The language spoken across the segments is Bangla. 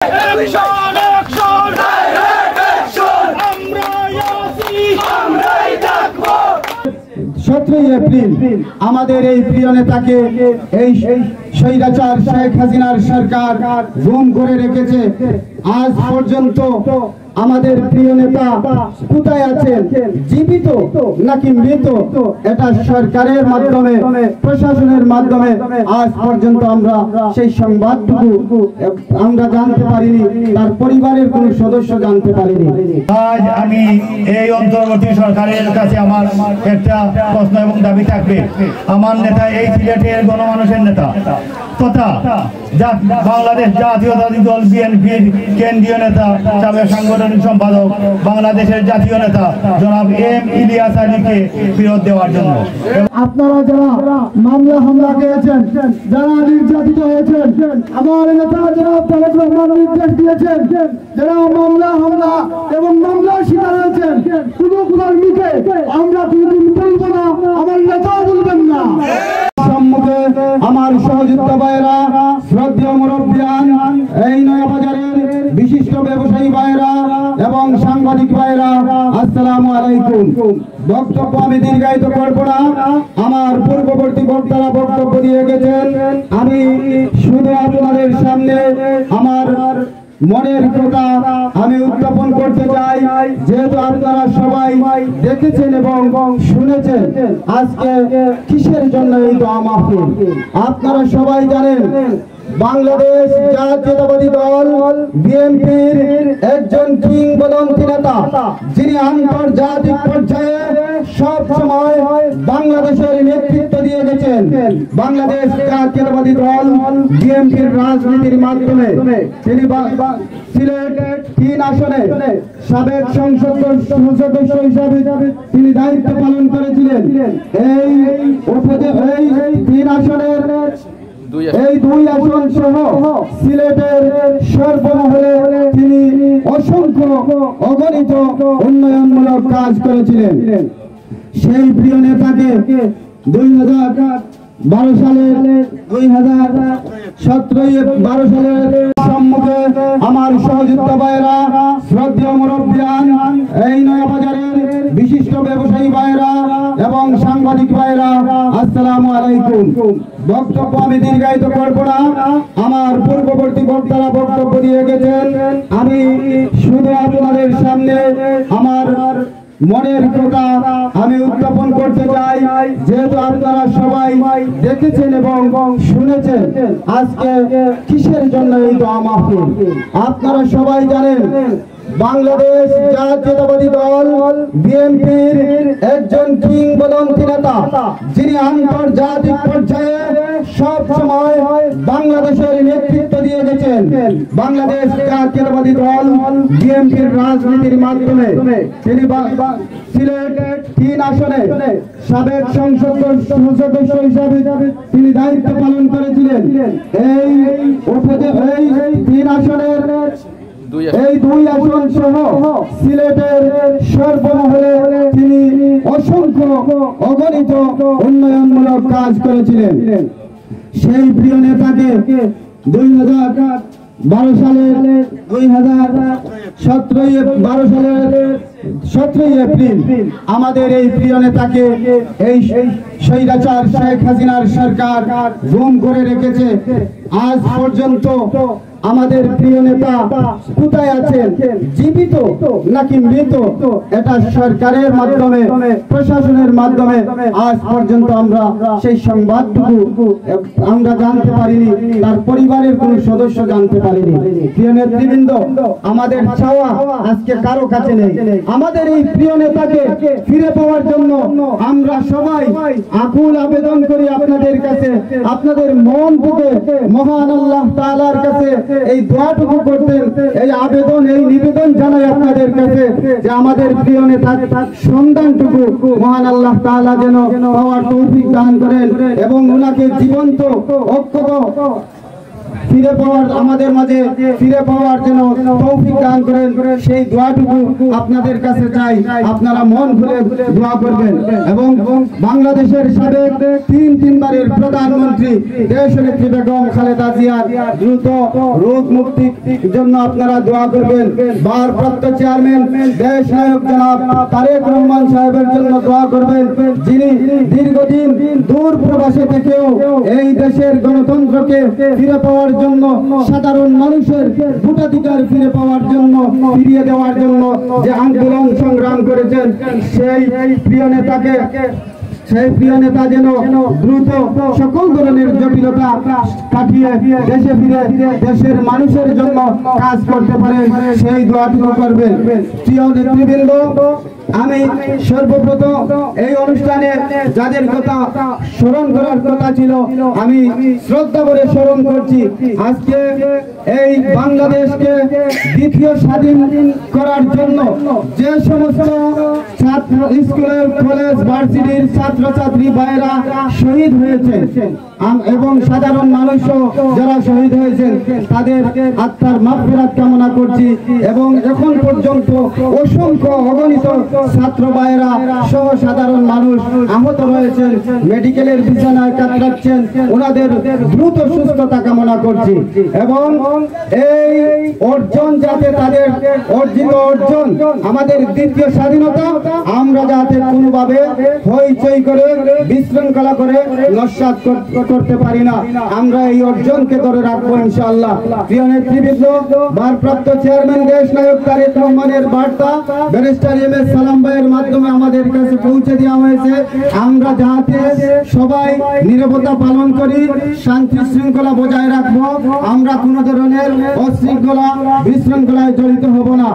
17 এপ্রিল আমাদের এই প্রিয় নেতাকে এই স্বৈরাচার শেখ হাসিনার সরকার গুম করে রেখেছে। আজ পর্যন্ত আমাদের প্রিয় নেতা কোথায় আছেন, জীবিত নাকি মৃত, এটা সরকারের মাধ্যমে, প্রশাসনের মাধ্যমে আজ পর্যন্ত আমরা সেই সংবাদটুকু আমরা জানতে পারিনি, তার পরিবারের কোন সদস্য জানতে পারিনি। আজ আমি এই অন্তর্বর্তী সরকারের কাছে আমার একটা প্রশ্ন এবং দাবি থাকবে। আমার নেতা এই সিলেটের গণমানুষের নেতা তথা বাংলাদেশ জাতীয়তাবাদী দল বিএনপির কেন্দ্রীয় নেতা, সাবেক সাংগঠনিক সম্পাদক, বাংলাদেশের জাতীয় নেতা জনাব এম ইলিয়াস আলীকে ফেরত দেওয়ার জন্য। আপনারা যারা মামলা হামলা খেয়েছেন, যারা নির্যাতিত হয়েছেন, আমার নেতা জনাব তারেক রহমান নির্দেশ দিয়েছেন যারা মামলা হামলা এবং মামলার শিকার হয়েছেন, শুধু কোথার মুখে আমরা কোনদিন বলবো না, আমার নেতাও বলবেন না। সম্মুখে আমার সহযোদ্ধা ভাইয়েরা, শ্রদ্ধেয় মুরব্বিয়ান, এই নয়াবাজারের বিশিষ্ট ব্যবসায়ী ভাইয়েরা এবং সাংবাদিক ভাইয়েরা, আসসালামু আলাইকুম। বক্তব্য আমি দীর্ঘায়িত করব না, আমার পূর্ববর্তী বক্তারা বক্তব্য দিয়ে গেছেন। আমি শুধু আপনাদের সামনে আমার মনের কথা আমি উত্থাপন করতে চাই। যেহেতু আপনারা সবাই দেখেছেন এবং শুনেছেন আজকে কিসের জন্য এই দোয়া মাহফিল, আপনারা সবাই জানেন বাংলাদেশ জাতীয়তাবাদী দল বিএনপির একজন কিংবদন্তি নেতা, যিনি আন্তর্জাতিক পর্যায়ে সব সময় বাংলাদেশের নেতৃত্ব দিয়ে গেছেন। বাংলাদেশ জাতীয়তাবাদী দল বিএনপির রাজনীতির মাধ্যমে তিনি সিলেট 3 আসনে সাবেক সংসদ সদস্য হিসাবে তিনি দায়িত্ব পালন করেছিলেন। এই 3 আসনের এই 2 আসন সহ সিলেটের সর্বমহলে তিনি অসংখ্য অগণিত উন্নয়নমূলক কাজ করেছিলেন। সেই প্রিয় নেতাকে 2012 সালের সম্মুখে আমার সহযোদ্ধা ভাইয়েরা, শ্রদ্ধেয় মুরব্বিয়ান, এই নয়াবাজারের বিশিষ্ট ব্যবসায়ী ভাইয়েরা এবং সাংবাদিক ভাইয়েরা, আসসালামু আলাইকুম। বক্তব্য আমি দীর্ঘায়িত করব না, আমার পূর্ববর্তী বক্তারা বক্তব্য দিয়ে গেছেন। আমি শুধু আপনাদের সামনে আমার মনের কথা আমি উত্থাপন করতে চাই। যেহেতু আপনারা সবাই দেখেছেন এবং শুনেছেন আজকে কিসের জন্য এই দোয়া মাহফিল, আপনারা সবাই জানেন বাংলাদেশ জাতীয়তাবাদী দল বিএনপির একজন কিংবদন্তি নেতা, যিনি আন্তর্জাতিক পর্যায়ে সব সময় বাংলাদেশের নেতৃত্ব দিয়ে গেছেন। বাংলাদেশ জাতীয়তাবাদী দল বিএনপির রাজনীতির মাধ্যমে তিনি সিলেট 3 আসনে সাবেক সংসদ সদস্য হিসাবে তিনি দায়িত্ব পালন করেছিলেন। এই 3 আসনের এই 2 আসন সহ সিলেটের সর্বমহলে তিনি অসংখ্য অগণিত উন্নয়নমূলক কাজ করেছিলেন। সেই প্রিয় নেতাকে 2012 সালের 17 এপ্রিল আমাদের এই প্রিয় নেতাকে এই স্বৈরাচার শেখ হাসিনার সরকার গুম করে রেখেছে। আজ পর্যন্ত আমাদের প্রিয় নেতা কোথায় আছেন, জীবিত নাকি মৃত, এটা সরকারের মাধ্যমে, প্রশাসনের মাধ্যমে আজ পর্যন্ত আমরা সেই সংবাদটুকু আমরা জানতে পারিনি, তার পরিবারের কোন সদস্য জানতে পারিনি। প্রিয় নেতৃবৃন্দ, আমাদের চাওয়া আজকে কারো কাছে নেই। আমাদের এই প্রিয় নেতাকে ফিরে পাওয়ার জন্য আমরা সবাই আকুল আবেদন করি আপনাদের কাছে, আপনাদের মন থেকে মহান আল্লাহ তাআলার কাছে এই দোয়াটুকু করতেন, এই আবেদন, এই নিবেদন জানাই আপনাদের কাছে যে আমাদের প্রিয় নেতার সন্ধানটুকু মহান আল্লাহ তাআলা যেন পাওয়ার তৌফিক দান করেন এবং ওনাকে জীবন্ত অক্ষত ফিরে পাওয়ার আমাদের মাঝে ফিরে পাওয়ার জন্য তৌফিক দান করেন, সেই দোয়াটুকু আপনাদের কাছে চাই। আপনারা মন খুলে দোয়া করবেন এবং বাংলাদেশের সাবেক তিনবারের প্রধানমন্ত্রী দেশনেত্রী বেগম খালেদা জিয়ার দ্রুত রোগ মুক্তির জন্য আপনারা দোয়া করবেন। ভারপ্রাপ্ত চেয়ারম্যান দেশ নায়ক জনাব তারেক রহমান সাহেবের জন্য দোয়া করবেন, যিনি দীর্ঘদিন দূর প্রবাসে থেকেও এই দেশের গণতন্ত্রকে ফিরে পাওয়ার জন্য, সাধারণ মানুষের ভোটাধিকার ফিরে পাওয়ার জন্য, ফিরিয়ে দেওয়ার জন্য যে আন্দোলন সংগ্রাম করেছেন, সেই প্রিয় নেতা যেন দ্রুত সকল ধরনের জটিলতা কাটিয়ে দেশে ফিরে দেশের মানুষের জন্য কাজ করতে পারে, সেই দোয়াটুকু করবেন। প্রিয় নেতৃবৃন্দ, আমি সর্বপ্রথম এই অনুষ্ঠানে যাদের কথা স্মরণ করার কথা ছিল আমি শ্রদ্ধা করে স্মরণ করছি। আজকে এই বাংলাদেশকে দ্বিতীয় স্বাধীন করার জন্য যে সমস্ত ছাত্র, স্কুলের, কলেজ, ভার্সিটির ছাত্রছাত্রী ভাইয়েরা শহীদ হয়েছেন এবং সাধারণ মানুষও যারা শহীদ হয়েছেন তাদের আত্মার মাগফিরাত কামনা করছি। এবং এখন পর্যন্ত অসংখ্য অগণিত ছাত্র ভাইয়েরা সহ সাধারণ মানুষ আহত রয়েছেন, মেডিকেলের বিছানায় কাতরাচ্ছেন, ওনাদের দ্রুত সুস্থতা কামনা করছি। এবং এই অর্জন যাতে তাদের অর্জিত অর্জন, আমাদের দ্বিতীয় স্বাধীনতা, আমরা যাতে কোনোভাবে হইচই করে বিশৃঙ্খলা করে নস্যাৎ করতে পারি না, আমরা এই অর্জনকে ধরে রাখবো ইনশাআল্লাহ। প্রিয় নেতৃবৃন্দ, ভারপ্রাপ্ত চেয়ারম্যান দেশ নায়ক তারেক রহমানের বার্তা ব্যারিস্টার এম.এস. সালাম ভাইয়ের মাধ্যমে আমাদের কাছে পৌঁছে দেওয়া হয়েছে। আমরা যাতে সবাই নীরবতা পালন করি, শান্তি শৃঙ্খলা বজায় রাখবো, আমরা কোনো ধরনের অশৃঙ্খলা বিশৃঙ্খলায় জড়িত হব না।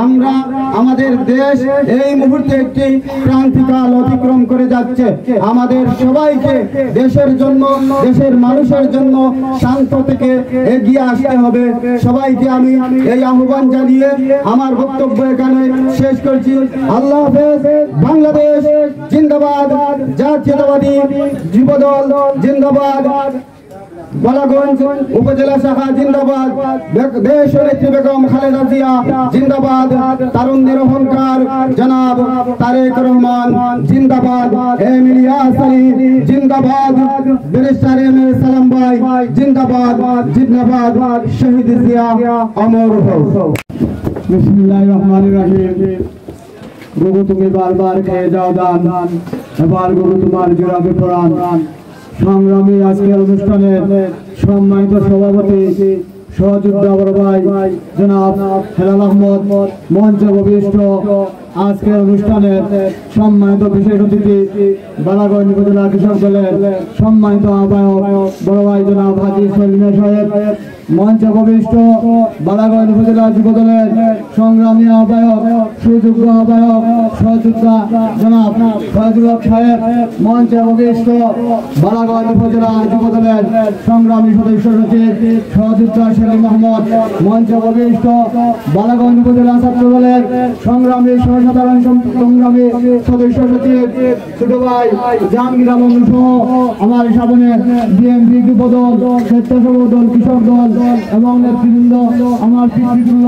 আমরা আমাদের দেশ এই মুহূর্তে একটি ক্রান্তিকাল অতিক্রম করে যাচ্ছে। আমাদের সবাইকে দেশের জন্য, দেশের মানুষের জন্য শান্ত থেকে এগিয়ে আসতে হবে। সবাইকে আমি এই আহ্বান জানিয়ে আমার বক্তব্য এখানে শেষ করছি। আল্লাহ হাফেজ। বাংলাদেশ জিন্দাবাদ, জাতীয়তাবাদী যুবদল জিন্দাবাদ, বালাগঞ্জ উপজেলা শাখা জিন্দাবাদ, দেশনেত্রী বেগম খালেদা জিয়া জিন্দাবাদ, তারুণ্যের অহংকার জনাব তারেক রহমান জিন্দাবাদ, এম ইলিয়াস আলী জিন্দাবাদ, ব্যারিস্টার এম.এস. সালাম ভাই জিন্দাবাদ, জিন্দাবাদ, শহীদ জিয়া অমর হোক। বিসমিল্লাহির রহমানির রহিম। গুরু তুমি বারবার খেয়ে যাও দান, এবার গুরু তোমার জোড়াবে প্রাণ। সংগ্রামী আজকের অনুষ্ঠানের সম্মানিত সভাপতি সহযোদ্ধা বড় ভাই জনাব হেলাল আহমদ, মঞ্চে উপবিষ্ট আজকের অনুষ্ঠানের সম্মানিত বিশেষ অতিথি বালাগঞ্জ উপজেলা কৃষক দলের সম্মানিত আহ্বায়ক বড় ভাই জনাব হাজি সলিম সাহেব, মঞ্চে উপবিষ্ট বালাগঞ্জ উপজেলা যুব দলের সংগ্রামী আহ্বায়ক, সুযোগ্য আহ্বায়ক সহযোদ্ধা জনাব ফয়জুল হক সাহেব, মঞ্চে উপবিষ্ট বালাগঞ্জ উপজেলা যুব দলের সংগ্রামী সদস্য সচিব সহযোদ্ধা সেলিম আহমদ, মঞ্চে উপবিষ্ট বালাগঞ্জ উপজেলা ছাত্র দলের সংগ্রামী সাধারণ সংগ্রামী সদস্য সচিব ছোট ভাই জাহাঙ্গীর আলম সহ আমার সামনে বিএনপি যুবদল, স্বেচ্ছাসেবক দল, কৃষক দল এবং নেতৃবৃন্দ, আমার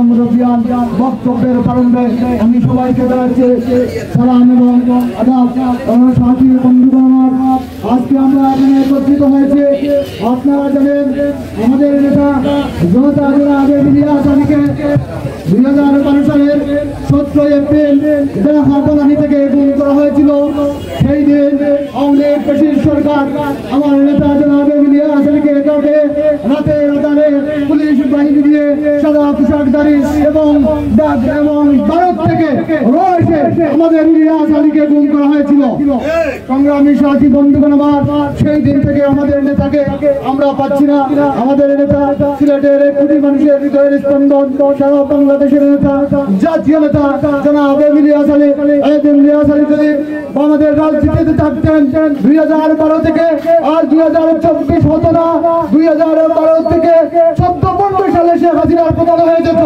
মুরব্বিয়ান বক্তব্যের প্রারম্ভে আমি সবাইকে জানাচ্ছি সালাম এবং আদাব। সাথী বন্ধুগণ, আজকে আমরা এখানে একত্রিত হয়েছি, আপনারা জানেন আমাদের নেতা জনতা আগে ইলিয়াস আলীকে 2012 সালের 17 এপ্রিল হারপালানি থেকে গুম করা হয়েছিল। সেই দিন আওয়ামী লীগ ফ্যাসিস্ট সরকার আমার নেতা জনাব ইলিয়াস আলীকে রাতে রাতারে পুলিশ বাহিনী দিয়ে সাদা পোশাকধারী এবং ভারত থেকে রয়েছে আমাদের ইলিয়াস আলীকে গুম করা হয়েছিল। সংগ্রামী সাথী বন্ধুগণ, আমার সেই দিন থেকে আমাদের নেতাকে আমরা পাচ্ছি না। আমাদের নেতা সিলেটের কোটি মানুষের হৃদয়ের স্পন্দন, সারা বাংলাদেশের নেতা, জাতীয় নেতা জনাব ইলিয়াস আলী। ইলিয়াস আলী যদি আমাদের রাজনীতিতে থাকতেন 2012 থেকে আর 2024 হতো না, 2012 থেকে 14-15 সালে শেখ হাসিনার পতন হয়ে যেত।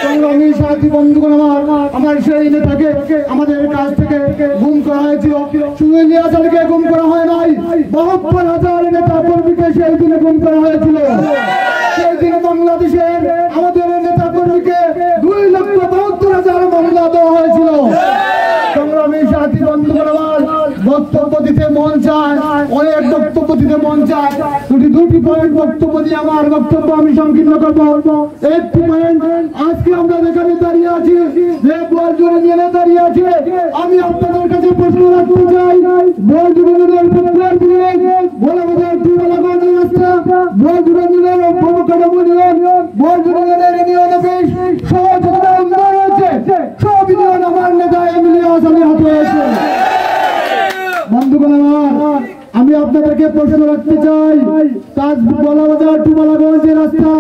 সংগ্রামী সাথী বন্ধুগণ, আমার সেই নেতাকে আমাদের কাছ থেকে গুম করা হয়েছিল। শুধু ইলিয়াস আলীকে গুম করা হয় নাই, 72,000 নেতা কর্মীকে সেই দিনে গুম করা হয়েছিল। সেই দিনে বাংলাদেশের আমাদের নেতা কর্মীকে 2,72,000 মামলা দেওয়া হয়েছিল। সংগ্রামী সাথী বন্ধুগণ, বক্তব্য দিতে মন চায়, অনেক বক্তব্য দিতে মন চায়, দুটি পয়েন্ট বক্তব্য দিয়ে আমার বক্তব্য আমি সংকীর্ণ করবো। একটি পয়েন্ট, আজকে আমরা যেখানে দাঁড়িয়ে আছি, যে বল জুড়ে দাঁড়িয়ে আছে, আমি আপনাদের কাছে প্রশ্ন রাখতে চাই, বল জুড়ে ভোলাবাজার টুলাগঞ্জ রাস্তা, বল জুড়ে বল জুড়ে ইউনিয়ন অফিস সহ যতটা উন্নয়ন হয়েছে সব ইউনিয়ন আমার নেতা ইলিয়াস আলী হাতে হয়েছে। বন্ধুগণ আমার, আমি আপনাদেরকে প্রশ্ন রাখতে চাই, বলাবাজার টু বালাগঞ্জের রাস্তা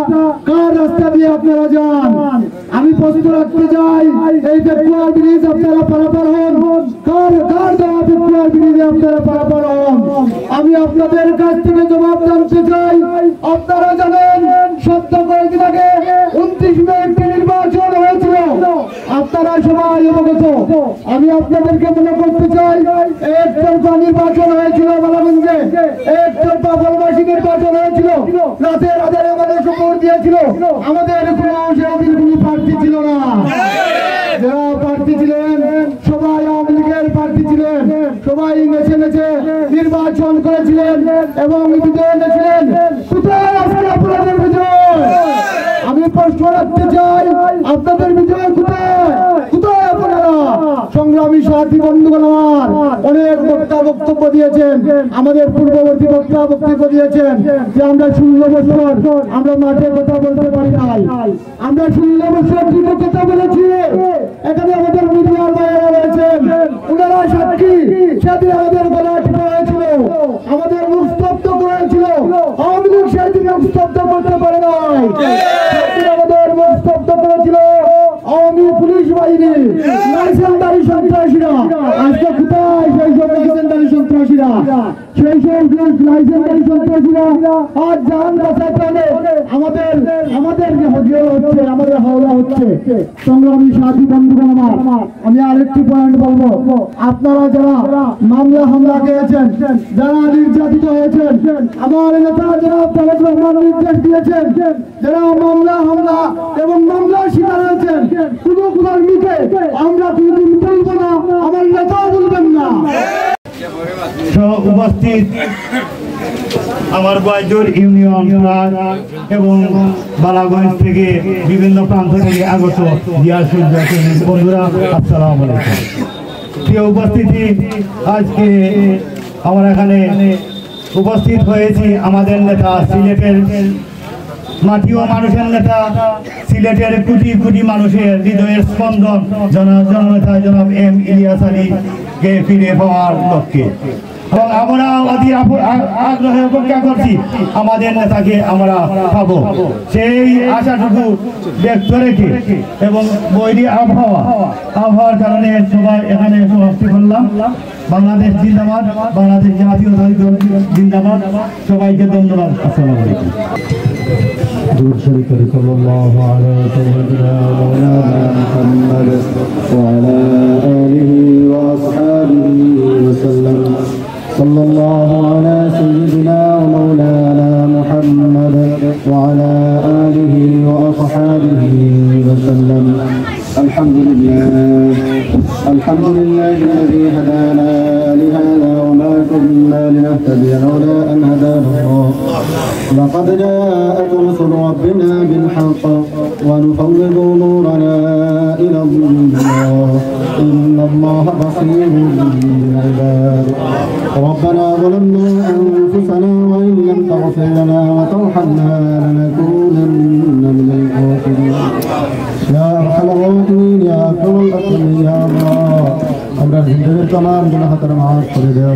কার রাস্তা দিয়ে আপনারা যান? আমি প্রশ্ন রাখতে চাই, এই পেট্রোল ব্রিজ আপনারা পারাপার হন, কার দেওয়া পেট্রোল ব্রিজে আপনারা পারাপার হন? আমি আপনাদের কাছ থেকে জবাব জানতে চাই। আপনারা জানেন সত্য কয়েকদিন আগে 29 মে একটি নির্বাচন হয়েছিল, আপনারা সবাই অবগত। আমি আপনাদেরকে মনে করতে চাই, একতরফা নির্বাচন হয়েছিল বালাগঞ্জে, একতরফা বলবাসী নির্বাচন হয়েছিল, রাতের আধারে আমাদের শপথ দিয়েছিল, আমাদের কোনো সেদিন কোনো প্রার্থী ছিল না। যারা প্রার্থী ছিলেন সবাই আওয়ামী লীগের প্রার্থী ছিলেন, সবাই নেচে নেচে নির্বাচন করেছিলেন এবং বিজয় এনেছিলেন। কোথায় আজকে আপনাদের বিজয়? আমি প্রশ্ন রাখতে চাই, আপনাদের বিজয় কোথায়? কোথায় আপনারা? সংগ্রামী সাথী বন্ধুগণ আমার, অনেক বক্তব্য দিয়েছেন, আমাদের পূর্ববর্তী বক্তব্য দিয়েছেন যে আমরা 16 বছর আমরা মাঠে কথা বলতে পারি নাই, আমরা 16 বছর কি কথা বলেছি। এখানে আমাদের মিডিয়ার বাইরে রয়েছেন, ওনারা সাক্ষী। সেদিন আমাদের গলা টিপা হয়েছিল, আমাদের মুখ স্তব্ধ করেছিল, আওয়ামী লীগ সেদিন মুখ স্তব্ধ করতে পারে নাই। সেদিন আমাদের মুখ স্তব্ধ করেছিল আওয়ামী পুলিশ বাহিনী, লাইসেন্সধারী সন্ত্রাসীরা। আজকে কোথায় সেই সব লাইসেন্সধারী সন্ত্রাসীরা? সেই সব লাইসেন্সধারী সন্ত্রাসীরা আজ জান বাঁচাতে আমাদের যে হজিয়া হচ্ছে, আমাদের হাওলা হচ্ছে। সংগ্রামী সাথী বন্ধুগণ আমার, আমি আরেকটি পয়েন্ট বলবো। আপনারা যারা মামলা হামলা খেয়েছেন, যারা নির্যাতিত হয়েছেন, আমার নেতা যারা তারেক রহমান নির্দেশ দিয়েছেন, যারা মামলা হামলা এবং মামলার শিকার হয়েছেন, কোনো কোথার মিটে আমরা কোনদিন বলবো না, আমার নেতাও বলবেন না। উপস্থিত আমার গোয়াইজোর ইউনিয়ন এবং বালাগঞ্জ থেকে বিভিন্ন প্রান্ত থেকে আগত বন্ধুরা, আসসালামু আলাইকুম। প্রিয় উপস্থিতি, আজকে আমরা এখানে উপস্থিত হয়েছি আমাদের নেতা, সিলেটের মাটি ও মানুষের নেতা, সিলেটের কোটি কোটি মানুষের হৃদয়ের স্পন্দন জননেতা জনাব এম ইলিয়াস আলীকে ফিরে পাওয়ার লক্ষ্যে। এবং আমরা অতি আগ্রহে অপেক্ষা করছি আমাদের নেতাকে আমরা পাবো, সেই আশাটুকু ব্যক্ত রেখে এবং বৈরী আবহাওয়ার কারণে সবাই এখানে সমাপ্তি করলাম। বাংলাদেশ জিন্দাবাদ, বাংলাদেশ জাতীয়তাবাদী দল জিন্দাবাদ। সবাইকে ধন্যবাদ। আসসালামু আলাইকুম। درود شريف صلى الله على سيدنا مولانا محمد وعلى آله وأصحابه وسلم. صلى الله على سيدنا ومولانا محمد وعلى آله وأصحابه وسلم. الحمد لله الذي هدانا لهذا وما كنا لنهتدي لولا أن هدانا الله. لقد جاءت رسل ربنا بالحق ونفوض أمورنا إلى الله إن الله بصير بالعباد. ربنا ظلمنا أنفسنا وإن لم تغفر لنا وترحمنا لنكونن من الخاسرين. يا أرحم الراحمين يا أكرم الأكرمين يا الله আমরা জিন্দেগির तमाम গুনাহকে মাফ করে দাও।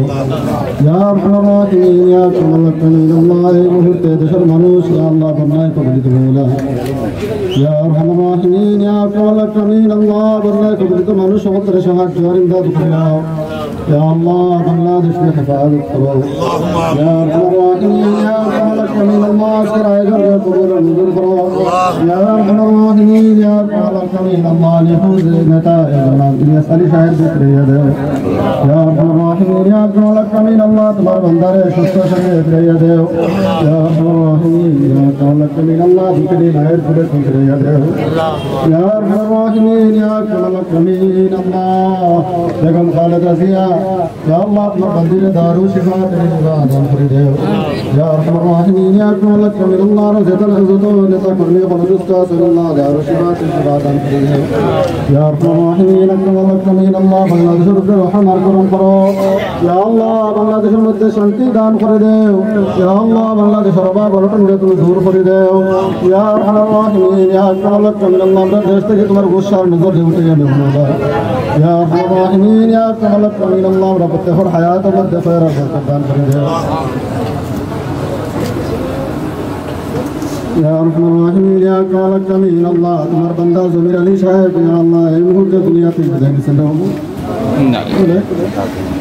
ইয়া আরহামার রাহিমিন ইয়া আরহামাল রাহিমিন। আল্লাহ, এই মুহূর্তে দেশের মানুষ ইয়া আল্লাহ বন্যায় কবলিত হলো। ইয়া আরহামার রাহিমিন ইয়া আরহামাল রাহিমিন। আল্লাহ, বন্যায় কবলিত মানুষ সকলের সাহায্য আর ইমদাদ করো। ইয়া আল্লাহ, বাংলাদেশকে হেফাজত করো। ইয়া আরহামার রাহিমিন ইয়া আরহামাল الأكرمين الله أشكر أجر قبول النذور فروا يا أرحم الراحمين يا أكرم الأكرمين الله ليفوز نتائج يسأل شاهد بكر يده يا أرحم الراحمين يا أكرم الأكرمين الله تبارك وتعالى شكر شاهد بكر يده يا أرحم الراحمين يا أكرم الأكرمين الله بكر نهر بكر يده يا أرحم الراحمين يا أكرم الأكرمين الله لكم خالد رزيا يا الله مقدر دارو شفاء تريد يا أرحم الراحمين يا أكرم الأكرمين الله رزق العزة لتكرني خلصت صلى الله دارو شفاء تريد يا أرحم الراحمين أكرم الأكرمين الله بنغلاديش الرحمن الكرم فرو يا الله بنغلاديش المدة شانتي دان فريدو يا الله بنغلاديش ربا بلطن رتن دور فريدو يا أرحم الراحمين يا أكرم الأكرمين الله देश থেকে তোমার গোসার নজর ঢেউতে যাবে يا أرحم الراحمين يا أكرم الأكرمين الله رب تغفر حياة مد خير الدان فريدو يا أرحم الراحمين يا أكرم الأكرمين الله تمر بندا زمير علي شاهد يا الله أي مهد دنيا في بداية سنة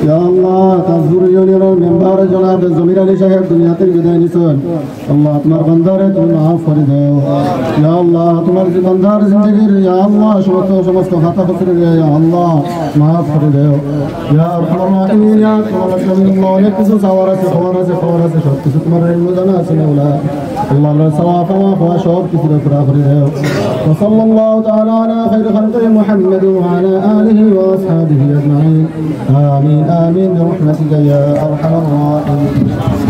يا الله تزور يونيون المنبر جناب زمير علي شاهد دنيا في بداية نسون الله تمر بندار تمر معاف فريدو يا الله تمر بندار زندگی يا الله شمست خطا فسر يا الله معاف فريدو يا أرحم الراحمين يا أكرم الأكرمين الله لكس سوارة شوق كس تمر المدنا سنولا الله لا سواف وشوق كسر فريدو وصلى الله تعالى على خير خلقه محمد وعلى آله وأصحابه أجمعين آمين آمين برحمتك يا أرحم الراحمين.